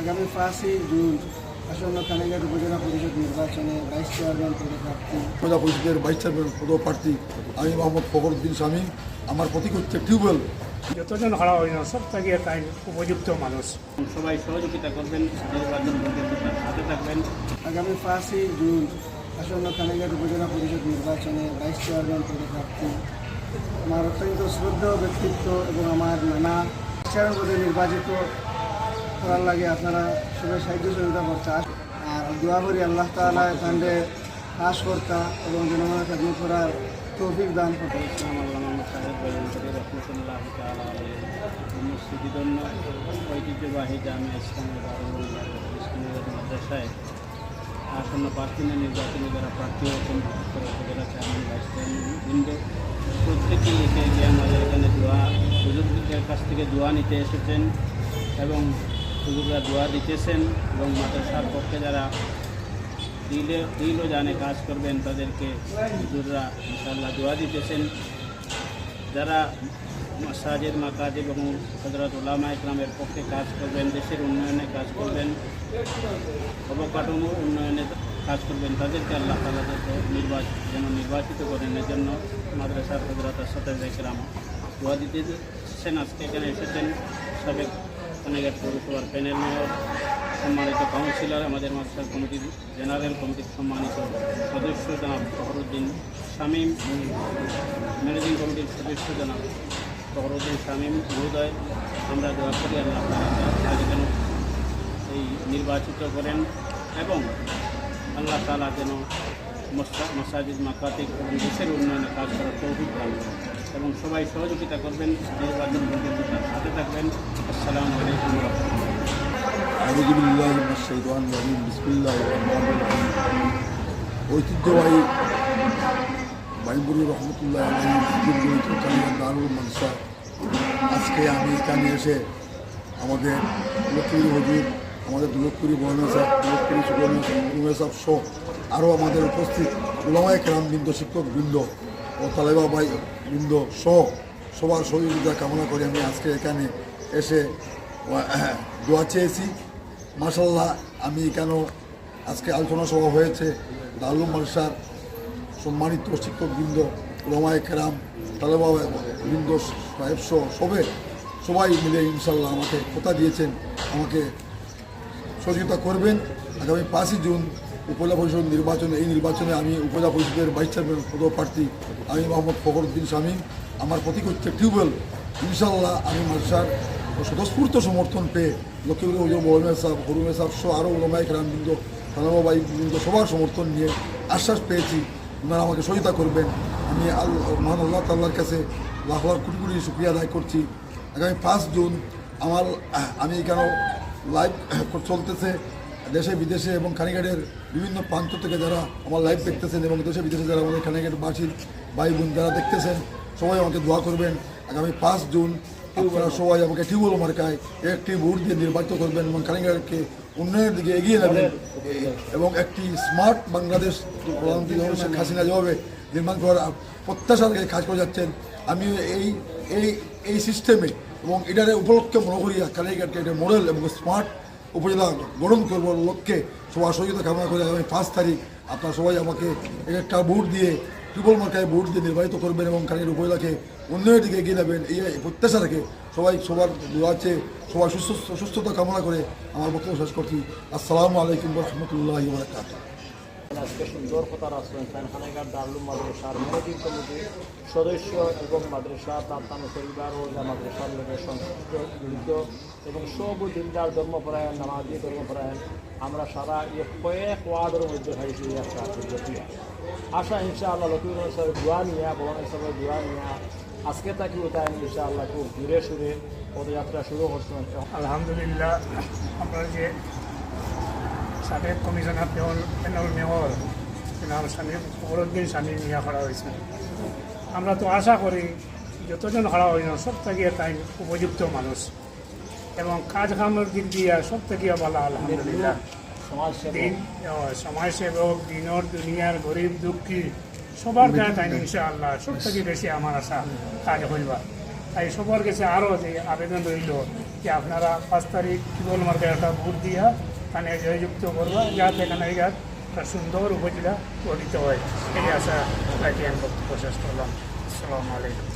আগামী 5ই জুন আসন্ন কানাইঘাট উপজেলা পরিষদ নির্বাচনে ভাইস চেয়ারম্যান পদে প্রার্থী উপজেলা পরিষদের ভাইস চেয়ারম্যান পদপ্রার্থী আমি মোহাম্মদ ফখরুদ্দিন শামীম। আমার প্রতীক হচ্ছে টিউবওয়েল। যতজন হারা হয় না সব থেকে তাই উপযুক্ত মানুষ। সবাই সহযোগিতা করবেন, নির্বাচন হাতে থাকবেন। আগামী 5ই জুন আসন্ন কানাইঘাট উপজেলা পরিষদ নির্বাচনে ভাইস চেয়ারম্যান পদে প্রার্থী আমার অত্যন্ত শ্রদ্ধেয় ব্যক্তিত্ব এবং আমার নানা চেয়ারম্যান পদে নির্বাচিত করার লাগে আপনারা সবাই সাহায্য সহযোগিতা করতে আর দোয়া করি আল্লাহ তাআলা এখানে কাজ কর্তা এবং জনগণের খেদমত করার তৌফিক দান করতে। মসজিদন্য ঐতিহ্যবাহী জামিয়া ইসলামের মাদ্রাসায় আসন্ন প্রার্থী নির্বাচনে যারা প্রার্থী হয়েছেন উপজেলা চেয়ারম্যান ভাইস চেয়ারম্যান বৃন্দ প্রত্যেকেই একে গিয়ে আমাদের এখানে দোয়া হুজুরদের কাছ থেকে দোয়া নিতে এসেছেন এবং হুজুররা দোয়া দিতেছেন এবং মাদ্রাসার পক্ষে যারা দিল ও জানে কাজ করবেন তাদেরকে হুজুররা ইনশাআল্লাহ দোয়া দিতেছেন। যারা মাসাজিদ মাকাজিব এবং হযরত উলামা ইকরামের পক্ষে কাজ করবেন, দেশের উন্নয়নে কাজ করবেন, অবকাঠামো উন্নয়নে কাজ করবেন, তাদেরকে আল্লাহ তাআলা যেন নির্বাচিত করেন। এজন্য মাদ্রাসার হযরত সাদাত ইকরাম দোয়া দিতেছেন। আজকে এখানে এসেছেন সাবেক কানাইঘাট পৌরসভার প্যানেল মেয়র, সম্মানিত কাউন্সিলর, আমাদের মাদ্রাসা কমিটির জেনারেল কমিটির সম্মানিত সদস্য জনাব ফখরুদ্দিন শামীম, ম্যানেজিং কমিটির সদস্য জনাব ফখরুদ্দিন শামীম মহোদয়। আমরা দোয়া করি আল্লাহ তাআলা যেন এই নির্বাচিত করেন এবং আল্লাহ তাআলা যেন মাসাজিদ মাকাতিক এবং দেশের উন্নয়নে কাজ করার তৌফিক দান করেন এবং সবাই সহযোগিতা করবেন, নির্বাচন হাতে থাকবেন। আসসালামু আলাইকুম ওয়া রাহমাতুল্লাহ। ঐতিহ্যবাহী বাইমপুরি রহমতুল্লাহ দারুল মাদ্রাসা আজকে আমি এখানে এসে আমাদের লক্ষ্মী হুজুর, আমাদের দুলকপুরি বর্ণা সাহেব, দুলকপুরি সুবর্ণা সাহেব সহ আরও আমাদের উপস্থিত উলামায়ে কেরাম বৃন্দ, শিক্ষক বৃন্দ ও তালেবা ভাই বৃন্দ সহ সবার সহযোগিতা কামনা করে আমি আজকে এখানে এসে দোয়া চেয়েছি। মাশাআল্লাহ, আমি কেন আজকে আলোচনা সভা হয়েছে দারুল মাদ্রাসার সম্মানিত শিক্ষকবৃন্দ, উলামায়ে কেরাম, তালেবা বৃন্দ সাহেব সহ সবাই মিলে ইনশাআল্লাহ আমাকে কথা দিয়েছেন, আমাকে সহযোগিতা করবেন। আগামী 5ই জুন উপজেলা পরিষদ নির্বাচনে, এই নির্বাচনে আমি উপজেলা পরিষদের ভাইস চেয়ারম্যান পদপ্রার্থী আমি মোহাম্মদ ফখরুদ্দিন শামীম। আমার প্রতীক হচ্ছে টিউবওয়েল। ইনশাআল্লাহ আমি মাদ্রাসার স্বতঃস্ফূর্ত সমর্থন পেয়ে লক্ষ্মীপুর হুজুর মৌলানা সাহেব, হরুমে সাহেব সহ আরও উলামায়ে কেরাম বৃন্দ, তালেবা ভাই বৃন্দ সবার সমর্থন নিয়ে আশ্বাস পেয়েছি ওনারা আমাকে সহযোগিতা করবেন। আমি মহান আল্লাহ তাআলার কাছে লাখ লাখ কোটি কোটি শুকরিয়া আদায় করছি। আগামী 5 জুন আমি এখানে লাইভ চলতেছে দেশে বিদেশে এবং কানাইঘাটের বিভিন্ন প্রান্ত থেকে যারা আমার লাইভ দেখতেছেন এবং দেশে বিদেশে যারা আমাদের কানাইঘাটবাসীর ভাই বোন যারা দেখতেছেন সবাই আমাকে দোয়া করবেন। আগামী 5 জুন আপনারা সবাই আমাকে টিউবওয়েল মার্কায় একটি ভোট দিয়ে নির্বাচিত করবেন এবং কানাইঘাটকে উন্নয়নের দিকে এগিয়ে নেবেন এবং একটি স্মার্ট বাংলাদেশ প্রধানমন্ত্রী শেখ হাসিনা যেভাবে নির্মাণ করার প্রত্যাশার কাজ করে যাচ্ছেন, আমি এই সিস্টেমে এবং এটার উপলক্ষে মনে করি কানাইঘাটকে একটা মডেল এবং স্মার্ট উপজেলা গঠন করবার লক্ষ্যে সবার সহযোগিতা কামনা করে আগামী 5 তারিখ আপনারা সবাই আমাকে একটা ভোট দিয়ে টিউবওয়েল মার্কায় ভোট দিয়ে নির্বাচিত করবেন এবং কানাইঘাট উপজেলাকে উন্নয়নের দিকে এগিয়ে নেবেন। এই প্রত্যাশা রেখে সবার দোয়া চেয়ে সবার সুস্থতা কামনা করে আমার বক্তব্য শেষ করছি। আসসালামু আলাইকুম ওয়া রাহমাতুল্লাহি ওয়া বারাকাতুহু। আজকে সুন্দর কথা রাখলেন কানাইঘাট দারুল মাদ্রাসার ম্যানেজিং কমিটির সদস্য এবং মাদ্রাসা তার পরিবার ও মাদ্রাসার লোকের সংশ্লিষ্ট জড়িত এবং সব দিনদার ধর্মপরায়ণ, নামাজি ধর্মপরায়ণ আমরা সারা কয়েক ওয়ার্ডের মধ্যে খাইছি একটা আশা ইনশাআল্লাহ লক্ষ্মী সাহেব দোয়া নিয়ে, বড় সাহেবের দোয়া নিয়ে আজকে তাকে ওটাই ইনশাআল্লাহ খুব ধীরে সুরে পদযাত্রা শুরু করছেন। আলহামদুলিল্লাহ, আমরা যে সাবেক কমিশনার প্যানেল মেয়র জনাব ফখরুদ্দিন শামীম মিয়া করা হয়েছে, আমরা তো আশা করি যতজন হারা হয় না সব থেকে তাই উপযুক্ত মানুষ এবং কাজ কামের দিক দিয়ে সব থেকে ভালো। আলহামদুলিল্লাহ, সমাজসেবক, দিনের দুনিয়ার গরিব দুঃখী সবার গায়ে তাই ইনশাআল্লাহ সব থেকে বেশি আমার আশা কাজ হইবা। তাই সবার কাছে আরও যে আবেদন রইল যে আপনারা 5 তারিখ টিউবওয়েল মার্কেট একটা ভোট দিয়া এখানে জয়যুক্ত করবা যাতে এখানে একটা সুন্দর উপজেলা গঠিত হয় এই আশা রাখি আমি বক্তব্য শেষ করলাম। আসসালামু আলাইকুম।